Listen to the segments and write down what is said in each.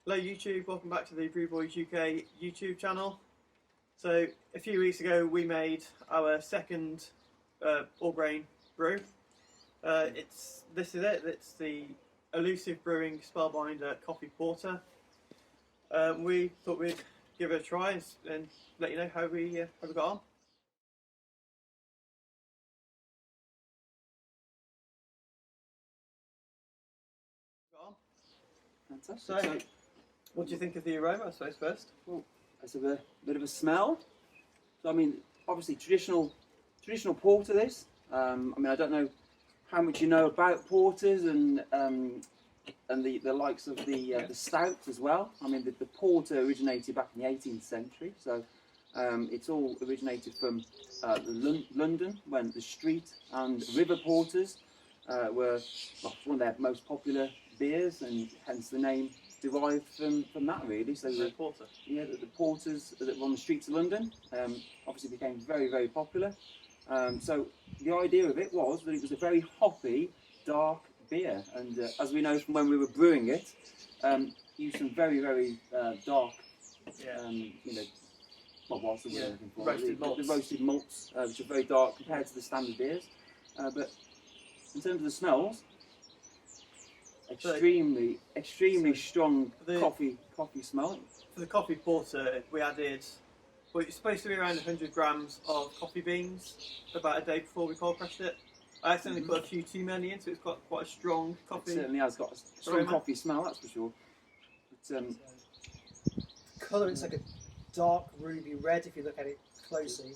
Hello YouTube, welcome back to the Brew Boys UK YouTube channel. So a few weeks ago we made our second all grain brew. This is it, it's the Elusive Brewing Spellbinder Coffee Porter. We thought we'd give it a try and let you know how we got on. Fantastic. So, what do you think of the aroma, I suppose, first? Well, it's a bit of a smell. So, I mean, obviously traditional porter this. I mean, I don't know how much you know about porters and the likes of the stout as well. I mean, the porter originated back in the 18th century, so it's all originated from London, when the street and river porters were one of their most popular beers, and hence the name derived from that, really. So the porter. Yeah, the porters that were on the streets of London obviously became very, very popular. So the idea of it was that it was a very hoppy, dark beer, and as we know from when we were brewing it, used some very, very dark, you know, what was the word looking for? Roasted malts. The roasted malts, which are very dark compared to the standard beers. But in terms of the smells, extremely strong coffee smell. For the coffee porter, we added, well, it's supposed to be around 100 grams of coffee beans about a day before we cold pressed it. I accidentally put a few too many in, so it's got quite a strong coffee. It certainly has got a strong coffee smell, that's for sure. But, colour, it's like a dark ruby red if you look at it closely.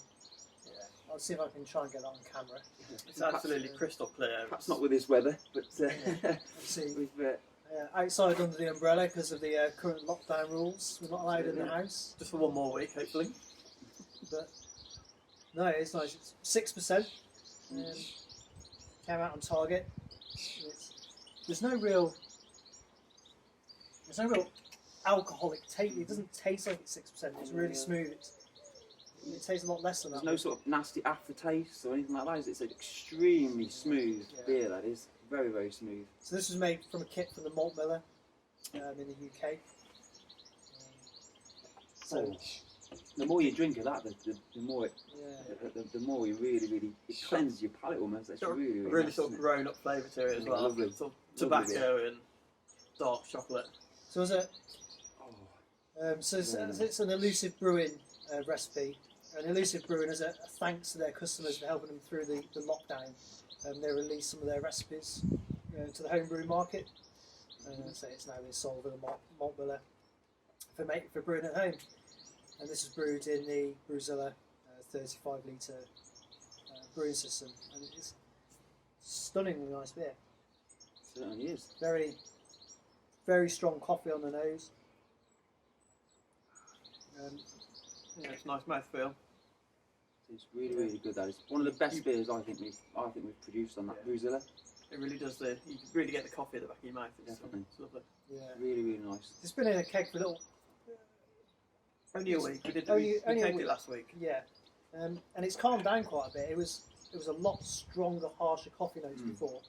Yeah. I'll see if I can try and get that on camera. It's absolutely crystal clear. Perhaps not with this weather, but See, outside under the umbrella because of the current lockdown rules. We're not allowed in the house. Just for one more week, hopefully. But no, it's nice. It's 6%. Came out on target. There's no real alcoholic taste. It doesn't taste like it's 6%. It's really smooth. It tastes a lot less than that. There's no sort of nasty aftertaste or anything like that. It's an extremely smooth beer, that is. Very, very smooth. So this was made from a kit from the malt miller in the UK. So the more you drink of that, the more the more you really it cleanses your palate almost. It's really nice, sort of grown up flavour to it as well. Lovely. Sort of tobacco and dark chocolate. So is it? It's an Elusive Brewing recipe. And Elusive Brewing, as a thanks to their customers for helping them through the lockdown, they released some of their recipes to the homebrew market. So it's now been sold with a malt miller for brewing at home. And this is brewed in the Brewzilla 35 litre brewing system, and it's stunningly nice beer. It certainly is. Very, very strong coffee on the nose. It's a nice mouthfeel. It's really good. That is one of the best beers I think we've produced on that Brewzilla. It really does. You really get the coffee at the back of your mouth. Definitely. It's lovely. Yeah. Really nice. It's been in a keg for a little. Only a week. We kegged it last week. Yeah, and it's calmed down quite a bit. It was a lot stronger, harsher coffee notes before.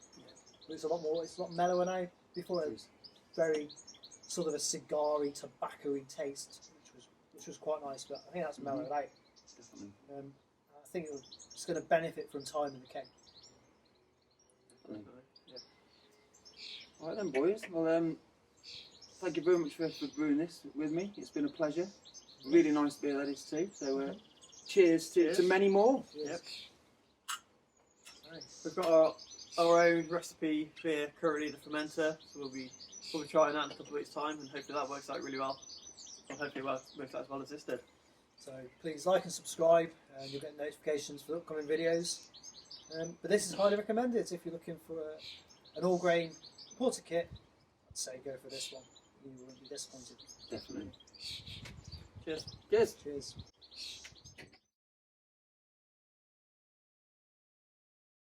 But it's a lot mellower now. Before it was very sort of a cigary, tobacco-y taste, which was quite nice. But I think that's mellowed out. Definitely. I think it's going to benefit from time in the keg. Yeah. All right then, boys. Well, thank you very much for brewing this with me. It's been a pleasure. Really nice beer that is too. So, cheers to many more. Yep. Nice. We've got our own recipe beer currently in the fermenter, so we'll be trying that in a couple of weeks' time, and hopefully that works out really well. And hopefully it works out as well as this did. So please like and subscribe, and you'll get notifications for upcoming videos. But this is highly recommended if you're looking for an all-grain porter kit. I'd say go for this one. You won't be disappointed. Definitely. Cheers. Cheers. Cheers.